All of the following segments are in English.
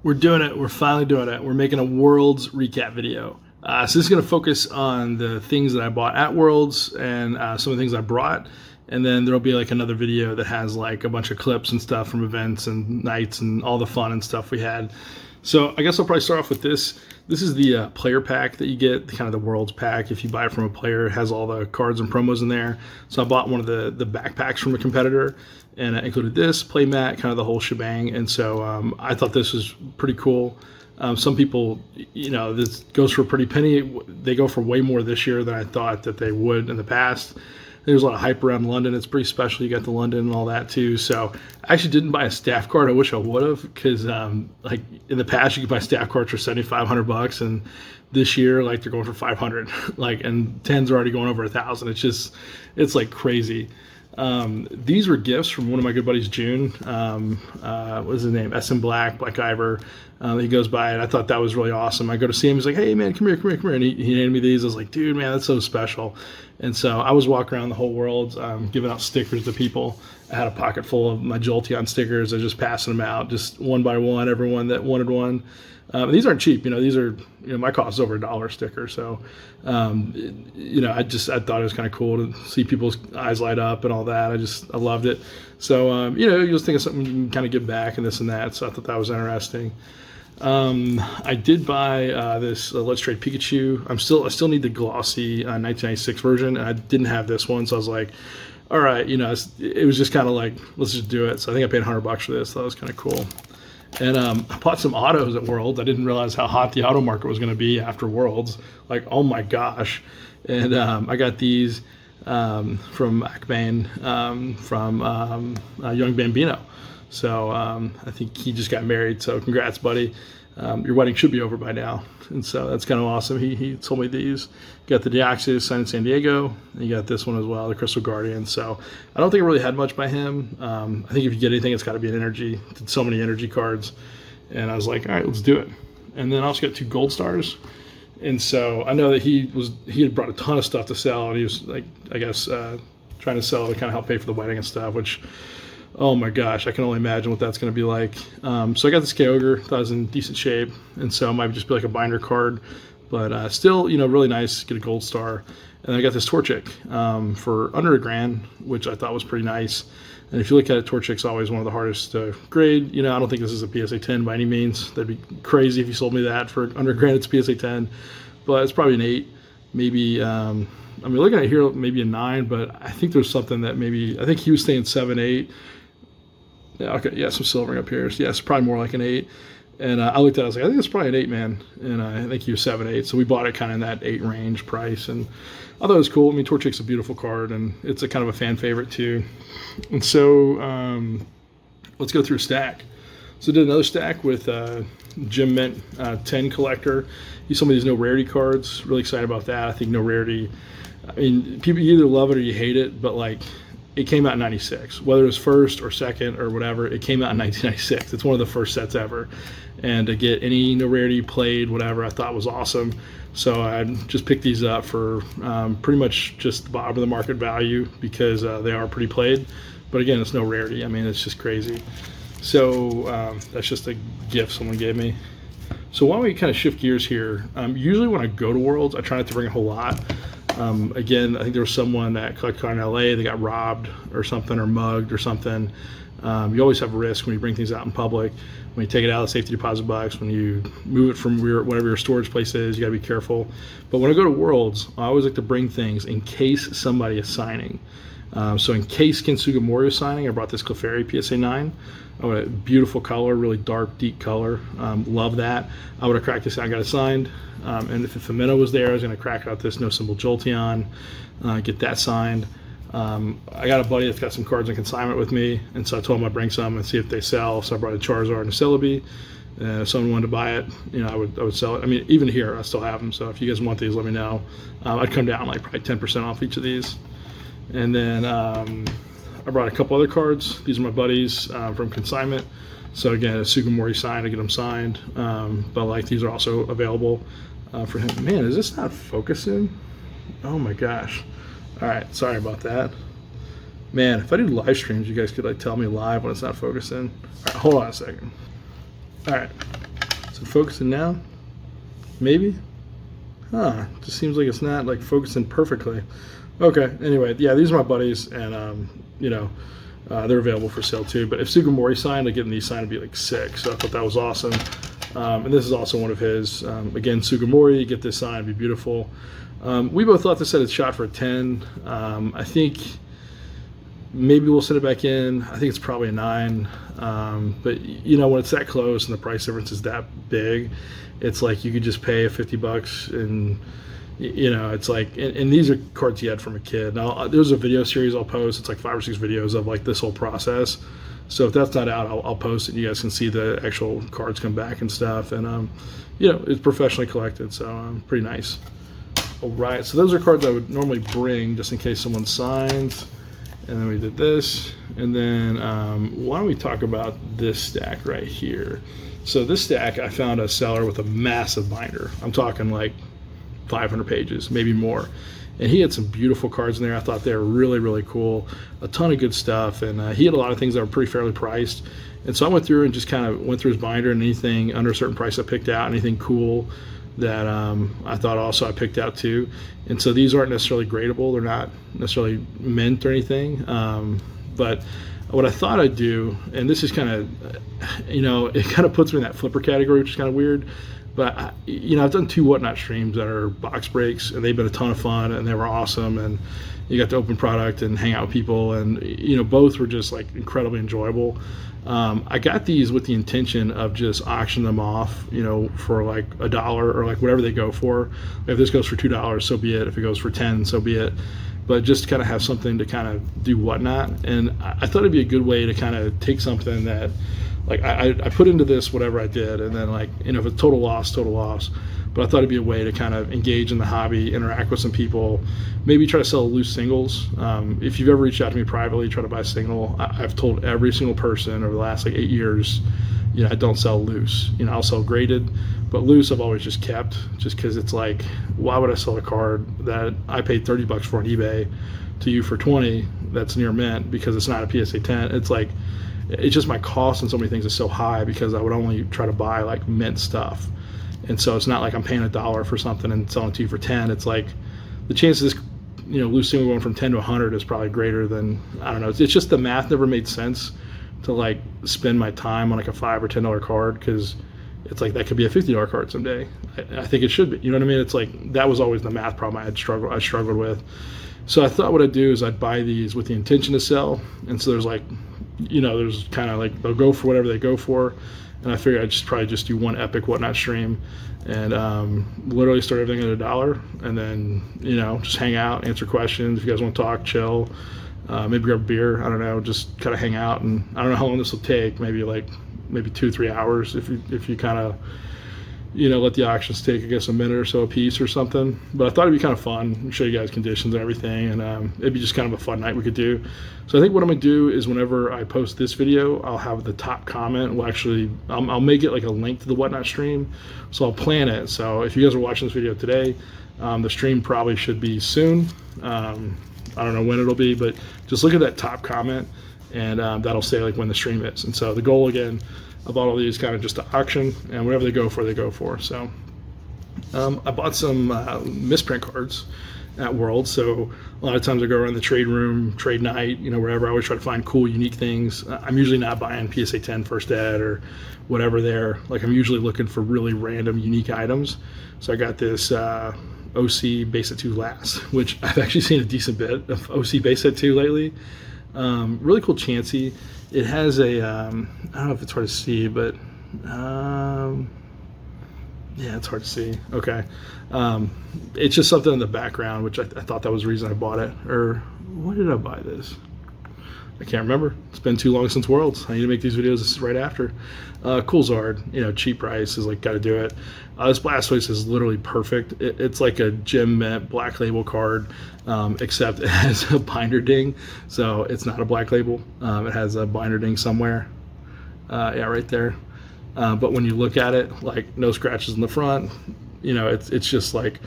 We're doing it. We're finally doing it. We're making a Worlds recap video. So this is going to focus on the things that I bought at Worlds and some of the things I brought. And then there'll be like another video that has like a bunch of clips and stuff from events and nights and all the fun and stuff we had. So I guess I'll probably start off with this. This is the player pack that you get, kind of the Worlds pack. If you buy it from a player, it has all the cards and promos in there. So I bought one of the backpacks from a competitor, and it included this, play mat, kind of the whole shebang. And so I thought this was pretty cool. Some people, this goes for a pretty penny. They go for way more this year than I thought that they would in the past. There's a lot of hype around London. It's pretty special. You got the London and all that too. So I actually didn't buy a staff card. I wish I would have, because like in the past you could buy staff cards for $7,500, and this year like they're going for 500. Like, and 10s are already going over 1,000. It's like crazy. These were gifts from one of my good buddies, June. What was his name? SM Black Ivor. He goes by, and I thought that was really awesome. I go to see him. He's like, "Hey man, come here. And he handed me these. I was like, dude, man, that's so special. And so I was walking around the whole world, giving out stickers to people. I had a pocket full of my Jolteon stickers. I was just passing them out, just one by one, everyone that wanted one. These aren't cheap, these are, my cost is over $1 sticker. So, I thought it was kind of cool to see people's eyes light up and all that. I loved it. So, you just think of something you can kind of give back and this and that. So I thought that was interesting. I did buy this Let's Trade Pikachu. I still need the glossy 1996 version, and I didn't have this one, so I was like, all right, it was just kind of like, let's just do it. So I think I paid $100 for this. That was kind of cool. And I bought some autos at Worlds. I didn't realize how hot the auto market was going to be after Worlds. Like, oh my gosh. And I got these from Akbane, from Young Bambino. So I think he just got married. So congrats, buddy. Your wedding should be over by now. And so that's kind of awesome. He told me these. Got the Deoxys signed in San Diego. And you got this one as well, the Crystal Guardian. So I don't think I really had much by him. I think if you get anything, it's got to be an energy. Did so many energy cards. And I was like, all right, let's do it. And then I also got 2 gold stars. And so I know that he had brought a ton of stuff to sell. And he was like, I guess, trying to sell to kind of help pay for the wedding and stuff, which, oh my gosh, I can only imagine what that's going to be like. So I got this Kyogre, thought it was in decent shape, and so it might just be like a binder card, but still, really nice, get a gold star. And I got this Torchic for under $1,000, which I thought was pretty nice. And if you look at it, Torchic's always one of the hardest to grade. I don't think this is a PSA 10 by any means. That'd be crazy if you sold me that for under $1,000. It's PSA 10, but it's probably an 8, maybe. Looking at it here, maybe a 9, but I think there's something that I think he was saying 7, 8. Yeah, okay, yeah, some silvering up here. So yeah, it's probably more like an 8. And I looked at it, I was like, I think it's probably an 8, man. And I think he was 7, 8. So we bought it kind of in that 8 range price. And I thought it was cool. Torchic's a beautiful card, and it's a kind of a fan favorite too. And so let's go through a stack. So I did another stack with Jim Mint 10 collector. He sold me these no rarity cards. Really excited about that. I think no rarity, people either love it or you hate it, but like, it came out in 96, whether it was first or second or whatever, it came out in 1996. It's one of the first sets ever. And to get any no rarity played, whatever, I thought was awesome. So I just picked these up for pretty much just the bottom of the market value, because they are pretty played. But again, it's no rarity. It's just crazy. So that's just a gift someone gave me. So why don't we kind of shift gears here? Usually when I go to Worlds, I try not to bring a whole lot. Again, I think there was someone that collected card in LA, they got robbed or something, or mugged or something. You always have a risk when you bring things out in public. When you take it out of the safety deposit box, when you move it from whatever your storage place is, you gotta be careful. But when I go to Worlds, I always like to bring things in case somebody is signing. So in case Ken Sugimori is signing, I brought this Clefairy PSA 9. A beautiful color, really dark, deep color. Love that. I would have cracked this out and got it signed. And if the Femino was there, I was going to crack out this No Symbol Jolteon, get that signed. I got a buddy that's got some cards in consignment with me, and so I told him I'd bring some and see if they sell. So I brought a Charizard and a Celebi. If someone wanted to buy it, I would sell it. Even here, I still have them. So if you guys want these, let me know. I'd come down like probably 10% off each of these. And then I brought a couple other cards. These are my buddies from consignment. So again, a Sugimori signed, I get them signed. But like, these are also available for him. Man, is this not focusing? Oh my gosh. All right, sorry about that. Man, if I do live streams, you guys could like tell me live when it's not focusing. All right, hold on a second. All right, Is it focusing now? Maybe? Huh, just seems like it's not like focusing perfectly. Okay, anyway, yeah, these are my buddies, and they're available for sale too. But if Sugimori signed, like getting these signed would be like sick. So I thought that was awesome. And this is also one of his. Again, Sugimori, get this signed, it'd be beautiful. We both thought this had a shot for a 10. I think maybe we'll send it back in. I think it's probably a 9. But when it's that close and the price difference is that big, it's like you could just pay $50 and it's like, and these are cards he had from a kid. Now there's a video series I'll post. It's like 5 or 6 videos of like this whole process. So if that's not out, I'll post it. You guys can see the actual cards come back and stuff. And it's professionally collected, so pretty nice. All right, so those are cards I would normally bring just in case someone signs. And then we did this. And then why don't we talk about this stack right here? So this stack, I found a seller with a massive binder. I'm talking like 500 pages, maybe more. And he had some beautiful cards in there. I thought they were really, really cool. A ton of good stuff. And he had a lot of things that were pretty fairly priced. And so I went through and just kind of went through his binder, and anything under a certain price I picked out, anything cool that I thought also I picked out too. And so these aren't necessarily gradable. They're not necessarily mint or anything. But what I thought I'd do, and this is kind of, it kind of puts me in that flipper category, which is kind of weird. But, I've done 2 Whatnot streams that are box breaks, and they've been a ton of fun, and they were awesome. And you got to open product and hang out with people, and, both were just like incredibly enjoyable. I got these with the intention of just auctioning them off, for like $1 or like whatever they go for. If this goes for $2, so be it. If it goes for 10, so be it. But just to kind of have something to kind of do Whatnot. And I thought it'd be a good way to kind of take something that, like, I put into this whatever I did, and then, like, if it's total loss. But I thought it'd be a way to kind of engage in the hobby, interact with some people, maybe try to sell loose singles. If you've ever reached out to me privately, try to buy a single, I've told every single person over the last like 8 years, I don't sell loose. I'll sell graded, but loose I've always just kept, just because it's like, why would I sell a card that I paid $30 for on eBay to you for 20 that's near mint because it's not a PSA 10? It's like, it's just my cost on so many things is so high because I would only try to buy like mint stuff. And so it's not like I'm paying $1 for something and selling it to you for 10. It's like the chances, loose single going from 10 to 100 is probably greater than, I don't know. It's just the math never made sense to like spend my time on like a $5 or $10 card, because it's like that could be a $50 card someday. I think it should be. You know what I mean? It's like that was always the math problem I struggled with. So I thought what I'd do is I'd buy these with the intention to sell. And so there's like, there's kind of like they'll go for whatever they go for. And I figured I'd probably just do one epic Whatnot stream and literally start everything at $1, and then, just hang out, answer questions. If you guys want to talk, chill, maybe grab a beer, I don't know, just kind of hang out. And I don't know how long this will take, maybe 2-3 hours if you kind of, let the auctions take, I guess, a minute or so a piece or something. But I thought it'd be kind of fun, show you guys conditions and everything, and it'd be just kind of a fun night we could do. So I think what I'm gonna do is whenever I post this video, I'll have the top comment. Well, actually, I'll make it like a link to the Whatnot stream. So I'll plan it. So if you guys are watching this video today, the stream probably should be soon. I don't know when it'll be, but just look at that top comment, and that'll say like when the stream is. And so the goal again of all of these kind of just to auction, and whatever they go for, they go for. So I bought some misprint cards at World. So a lot of times I go around the trade room, trade night, wherever. I always try to find cool, unique things. I'm usually not buying PSA 10 first ed or whatever there. Like, I'm usually looking for really random, unique items. So I got this OC base set 2 last, which I've actually seen a decent bit of OC base set 2 lately. Really cool Chansey. It has a, I don't know if it's hard to see, but yeah, it's hard to see. Okay. It's just something in the background, which I thought that was the reason I bought it. Or why did I buy this? I can't remember. It's been too long since Worlds. I need to make these videos. This is right after. Cool Zard, cheap price is like, got to do it. This Blastoise is literally perfect. It's like a gem mint black label card, except it has a binder ding. So it's not a black label. It has a binder ding somewhere. Yeah, right there. But when you look at it, like, no scratches in the front, it's just like,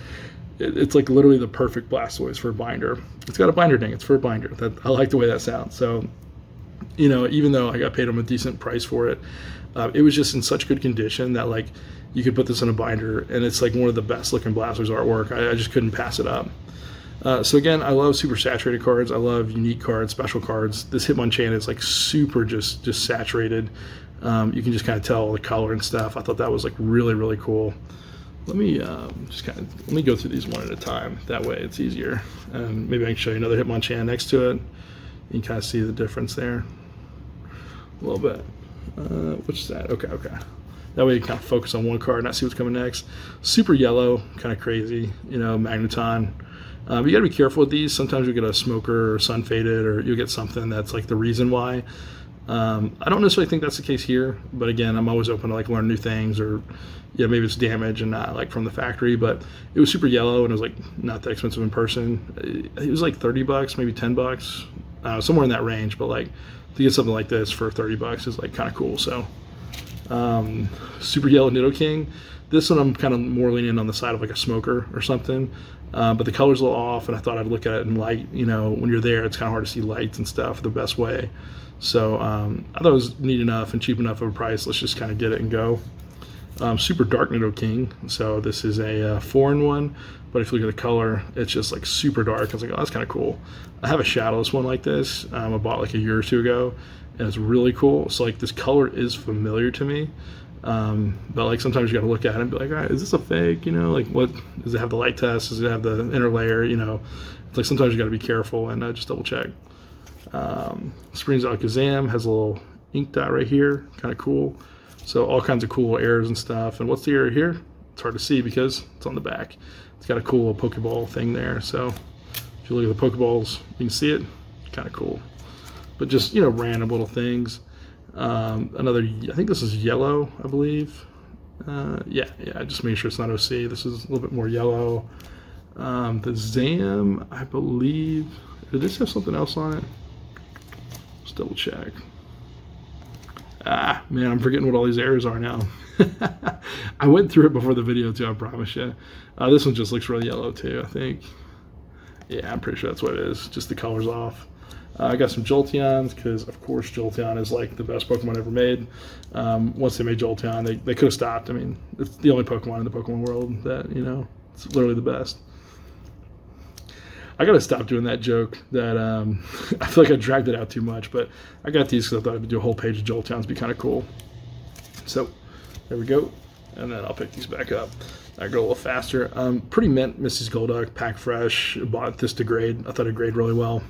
it's like literally the perfect Blastoise for a binder. It's got a binder ding. It's for a binder. I like the way that sounds. So, even though I got paid them a decent price for it, It was just in such good condition that like you could put this in a binder, and it's like one of the best looking Blasters artwork. I just couldn't pass it up. So again, I love super saturated cards. I love unique cards, special cards. This Hitmonchan is like super just saturated. You can just kind of tell the color and stuff. I thought that was like really, really cool. Let me let me go through these one at a time. That way it's easier. And maybe I can show you another Hitmonchan next to it. You can kind of see the difference there a little bit. What's that? Okay. That way you kind of focus on one card and not see what's coming next. Super yellow, kind of crazy, you know, Magneton. You got to be careful with these. Sometimes you'll get a smoker or sun faded, or you'll get something that's like the reason why. I don't necessarily think that's the case here, but again, I'm always open to like learn new things, or yeah, maybe it's damage and not like from the factory. But it was super yellow and it was like not that expensive in person. It was like $30, maybe $10, somewhere in that range. But like to get something like this for $30 is like kind of cool. So super yellow Nidoking. This one I'm kind of more leaning on the side of like a smoker or something. But the color's a little off, and I thought I'd look at it in light. You know, when you're there, it's kind of hard to see lights and stuff the best way. So I thought it was neat enough and cheap enough of a price. Let's just kind of get it and go. Super dark Nidoking. So this is a foreign one, but if you look at the color, it's just like super dark. I was like, oh, that's kind of cool. I have a shadowless one like this. I bought like a year or two ago, and it's really cool. So like this color is familiar to me. But like sometimes you got to look at it and be like, all right, is this a fake? You know, like what does it have the light test? Does it have the inner layer? You know, it's like sometimes you got to be careful and just double check. Springs Alakazam has a little ink dot right here, kind of cool. So all kinds of cool errors and stuff. And what's the error here? It's hard to see because it's on the back. It's got a cool little Pokeball thing there. So if you look at the Pokeballs, you can see it. Kind of cool. But just, you know, random little things. Another, I think this is yellow, I believe. Yeah, just make sure it's not OC. This is a little bit more yellow. The Zam, I believe, did this have something else on it? Let's double check. Man, I'm forgetting what all these errors are now. I went through it before the video too, I promise you. This one just looks really yellow too, I think. Yeah, I'm pretty sure that's what it is. Just the color's off. I got some Jolteons, because of course Jolteon is like the best Pokemon ever made. Once they made Jolteon, they could have stopped. I mean, it's the only Pokemon in the Pokemon world that, you know, it's literally the best. I gotta stop doing that joke that I feel like I dragged it out too much, but I got these because I thought I'd do a whole page of Jolteons, be kind of cool. So there we go, and then I'll pick these back up. I go a little faster. Pretty mint Mrs. Golduck, pack fresh. Bought this to grade. I thought it graded really well.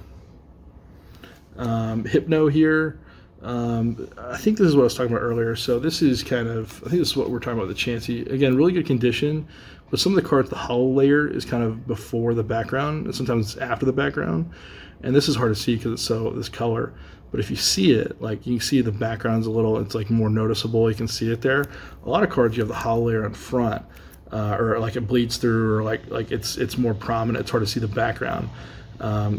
Hypno here. I think this is what I was talking about earlier. So this is kind of, I think this is what we're talking about, the Chansey. Again, really good condition, but some of the cards, the hollow layer is kind of before the background, and sometimes it's after the background. And this is hard to see because it's so, this color. But if you see it, like you can see the background's a little, it's like more noticeable. You can see it there. A lot of cards, you have the hollow layer in front, or like it bleeds through, or like it's more prominent. It's hard to see the background.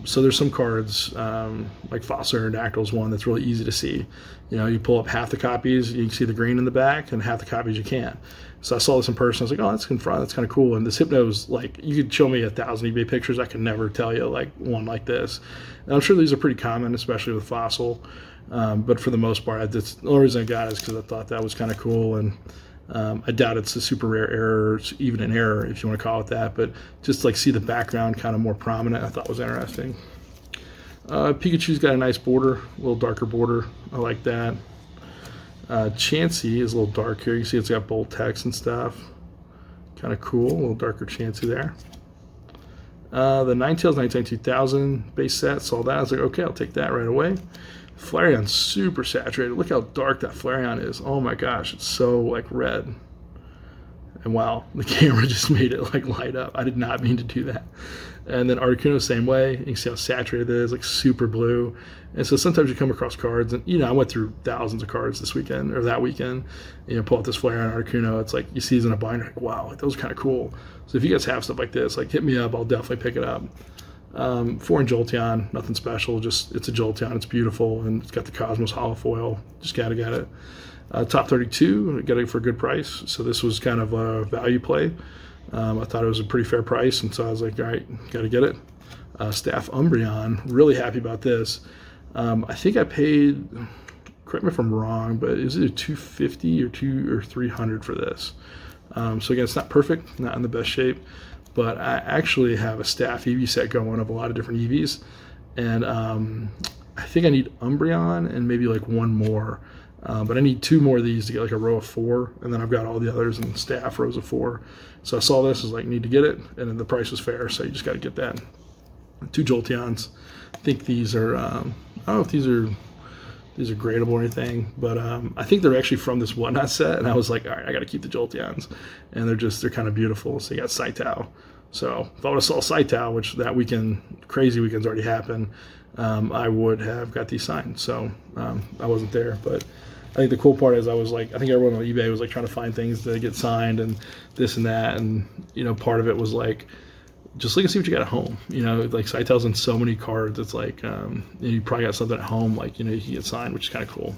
So there's some cards, like Fossil Aerodactyl's one that's really easy to see. You know, you pull up half the copies, you can see the green in the back, and half the copies you can't. So I saw this in person, I was like, oh, that's in front, that's kind of cool. And this Hypno's, like, you could show me 1,000 eBay pictures, I could never tell you, like, one like this. And I'm sure these are pretty common, especially with Fossil. But for the most part, the only reason I got it is because I thought that was kind of cool. And I doubt it's a super rare error, even an error if you want to call it that, but just like see the background kind of more prominent, I thought was interesting. Pikachu's got a nice border, a little darker border. I like that. Chansey is a little dark here. You see it's got bold text and stuff. Kind of cool, a little darker Chansey there. The Ninetales 2000 base set, saw that. I was like, okay, I'll take that right away. Flareon's super saturated. Look how dark that Flareon is. Oh my gosh, it's so like red. And wow, the camera just made it like light up. I did not mean to do that. And then Articuno, same way. You can see how saturated it is, like super blue. And so sometimes you come across cards, and you know, I went through thousands of cards this weekend or that weekend. You know, pull out this Flareon Articuno. It's like you see these in a binder, like wow, like those are kind of cool. So if you guys have stuff like this, like hit me up. I'll definitely pick it up. Foreign Jolteon, nothing special, just it's a Jolteon, it's beautiful, and it's got the Cosmos holofoil, just gotta get it. Top 32, got it for a good price, so this was kind of a value play. I thought it was a pretty fair price, and so I was like, all right, gotta get it. Staff Umbreon, really happy about this. I think I paid correct me if I'm wrong, but is it a 250 or 300 for this? So again, it's not perfect, not in the best shape, but I actually have a staff EV set going of a lot of different EVs, and I think I need Umbreon and maybe like one more, but I need 2 more of these to get like a row of 4, and then I've got all the others in staff rows of 4. So I saw this, was like, need to get it, and then the price was fair, so you just got to get that. 2 Jolteons. I think these are, I don't know if these are gradable or anything, but I think they're actually from this Whatnot set, and I was like, all right, I got to keep the Jolteons, and they're kind of beautiful. So you got Saitao. So if I would have saw Saitao, which that weekend, crazy weekend's already happened, I would have got these signed. So I wasn't there, but I think the cool part is I think everyone on eBay was like trying to find things to get signed and this and that, and part of it was like, just look and see what you got at home. Like Saitao's in so many cards. It's like you probably got something at home, like you can get signed, which is kind of cool.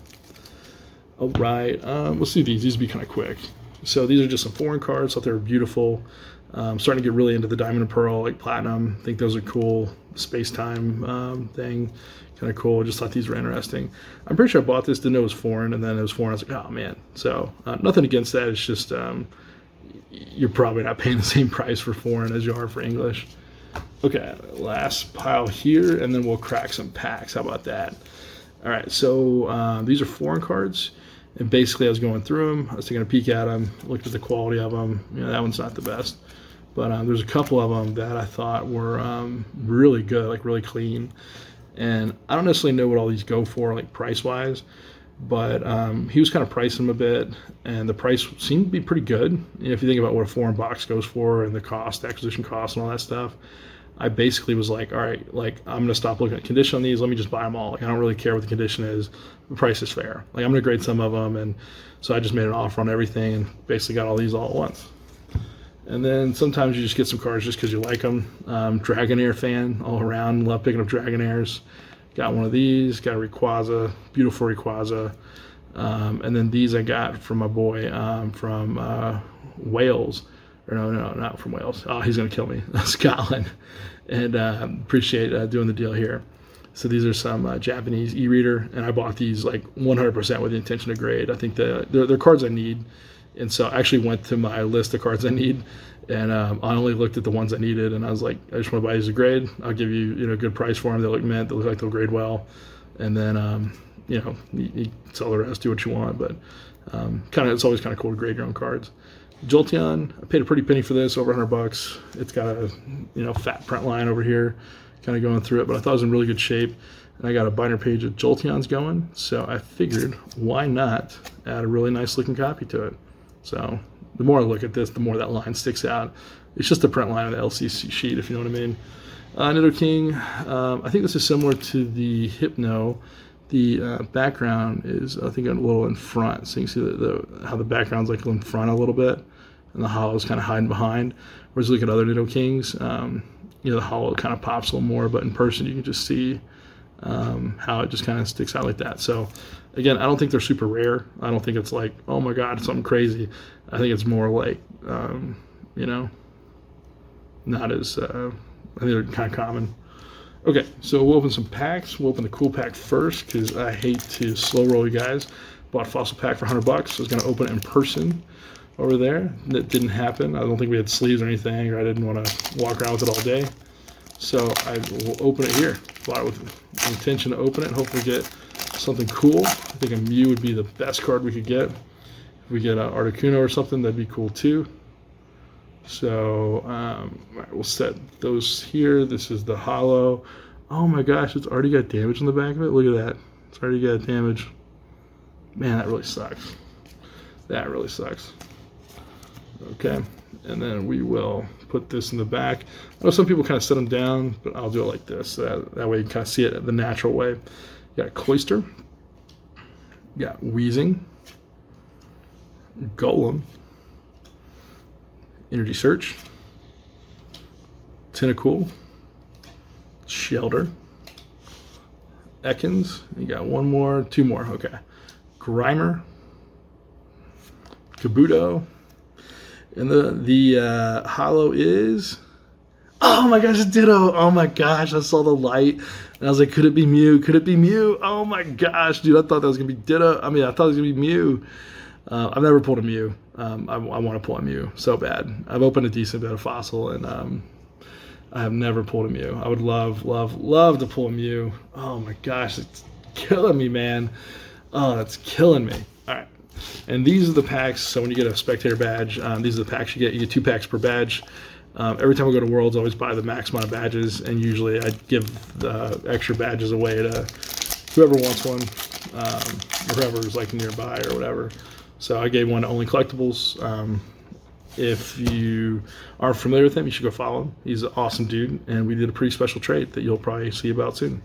All right, let's do these. These will be kind of quick. So these are just some foreign cards. Thought they were beautiful. Starting to get really into the Diamond and Pearl, like Platinum. I think those are cool. Space Time thing, kind of cool. Just thought these were interesting. I'm pretty sure I bought this, didn't know it was foreign, and then it was foreign. I was like, oh man. So nothing against that. It's just you're probably not paying the same price for foreign as you are for English. Okay, last pile here, and then we'll crack some packs. How about that? All right, so these are foreign cards, and basically I was going through them. I was taking a peek at them, looked at the quality of them. That one's not the best, but there's a couple of them that I thought were really good, like really clean. And I don't necessarily know what all these go for, like price-wise, but he was kind of pricing them a bit, and the price seemed to be pretty good. If you think about what a foreign box goes for and the cost, acquisition cost, and all that stuff, I basically was like, all right, like I'm gonna stop looking at condition on these. Let me just buy them all. Like I don't really care what the condition is. The price is fair. Like I'm gonna grade some of them, and so I just made an offer on everything and basically got all these all at once. And then sometimes you just get some cards just because you like them. Dragonair fan all around. Love picking up Dragonairs. Got one of these. Got a Rayquaza. Beautiful Rayquaza. And then these I got from my boy from Wales. Or no, not from Wales. Oh, he's going to kill me. Scotland. And appreciate doing the deal here. So these are some Japanese e-reader. And I bought these like 100% with the intention to grade. I think they're cards I need. And so I actually went to my list of cards I need, and I only looked at the ones I needed, and I was like, I just want to buy these a grade. I'll give you, a good price for them. They look mint. They look like they'll grade well. And then, you sell the rest, do what you want. But it's always kind of cool to grade your own cards. Jolteon, I paid a pretty penny for this, over $100. It's got a, fat print line over here, kind of going through it, but I thought it was in really good shape. And I got a binder page of Jolteons going, so I figured, why not add a really nice looking copy to it? So the more I look at this, the more that line sticks out. It's just the print line of the LCC sheet, if you know what I mean. Nidoking, I think this is similar to the Hypno. The background is, I think, a little in front. So you can see how the background's like in front a little bit, and the hollow is kind of hiding behind. Whereas you look at other Nidokings, the hollow kind of pops a little more, but in person you can just see how it just kind of sticks out like that. So again, I don't think they're super rare. I don't think it's like, oh my god, something crazy. I think it's more like not as I think they're kind of common. Okay, so we'll open some packs. We'll open the cool pack first because I hate to slow roll you guys. Bought a fossil pack for $100. So I was going to open it in person over there. That didn't happen. I don't think we had sleeves or anything, or I didn't want to walk around with it all day. So I will open it here. Bought it with the intention to open it and hopefully get something cool. I think a Mew would be the best card we could get. If we get an Articuno or something, that'd be cool too. So right, we'll set those here. This is the hollow. Oh my gosh, it's already got damage on the back of it. Look at that. It's already got damage. Man, that really sucks. That really sucks. Okay, and then we will put this in the back. I know some people kind of set them down, but I'll do it like this. So that way you can kind of see it the natural way. You got Cloyster. You got Weezing. Golem. Energy Search, Tentacool, Shelter, Ekans, you got one more, two more, okay. Grimer, Kabuto, and the hollow is Oh my gosh, it's Ditto. Oh my gosh, I saw the light. And I was like, could it be Mew? Could it be Mew? Oh my gosh, dude, I thought that was going to be Ditto. I mean, I thought it was going to be Mew. I've never pulled a Mew. I want to pull a Mew so bad. I've opened a decent bit of Fossil, and I have never pulled a Mew. I would love, love, love to pull a Mew. Oh my gosh, it's killing me, man. Oh, that's killing me. All right. And these are the packs. So when you get a spectator badge, these are the packs you get. You get 2 packs per badge. Every time I go to Worlds, I always buy the max amount of badges, and usually I give the extra badges away to whoever wants one, or whoever's like nearby or whatever. So I gave one to Only Collectibles. If you aren't familiar with him, you should go follow him. He's an awesome dude, and we did a pretty special trade that you'll probably see about soon.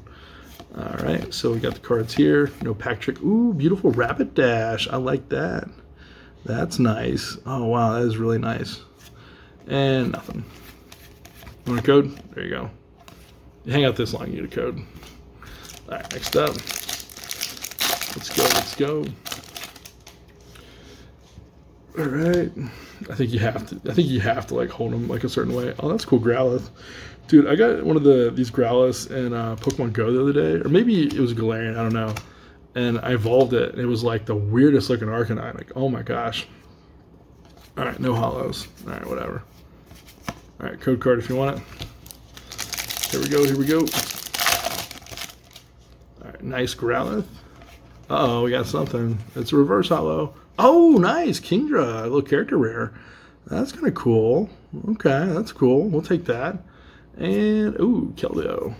All right, so we got the cards here. No pack trick. Ooh, beautiful Rapid Dash. I like that. That's nice. Oh, wow, that is really nice. And nothing. You want a code? There you go. You hang out this long, you get a code. All right, next up. Let's go, let's go. All right. I think you have to like hold them like a certain way. Oh, that's cool, Growlithe. Dude, I got one of these Growliths in Pokemon Go the other day, or maybe it was Galarian, I don't know. And I evolved it, and it was like the weirdest looking Arcanine. Like, oh my gosh. All right, no hollows. All right, whatever. All right, code card if you want it. Here we go, here we go. All right, nice Growlithe. Uh-oh, we got something. It's a reverse hollow. Oh, nice, Kingdra, a little character rare. That's kind of cool. Okay, that's cool. We'll take that. And, ooh, Keldeo. All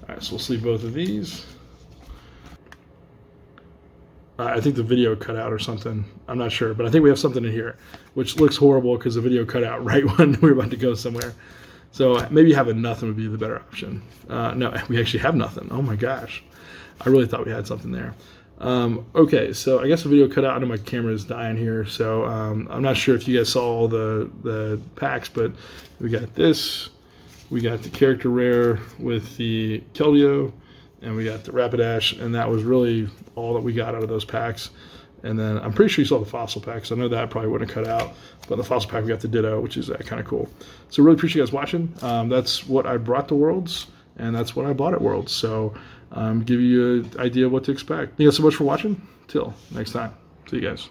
right, so we'll sleeve both of these. I think the video cut out or something. I'm not sure, but I think we have something in here, which looks horrible because the video cut out right when we were about to go somewhere. So maybe having nothing would be the better option. No, we actually have nothing. Oh my gosh. I really thought we had something there. Okay, so I guess the video cut out. I know my camera is dying here, so I'm not sure if you guys saw all the packs, but we got this. We got the character rare with the Keldeo, and we got the Rapidash, and that was really all that we got out of those packs. And then I'm pretty sure you saw the Fossil pack, so I know that probably wouldn't have cut out. But the Fossil pack, we got the Ditto, which is kind of cool. So really appreciate you guys watching. That's what I brought to Worlds, and that's what I bought at Worlds. So give you an idea of what to expect. Thank you guys so much for watching. Till next time. See you guys.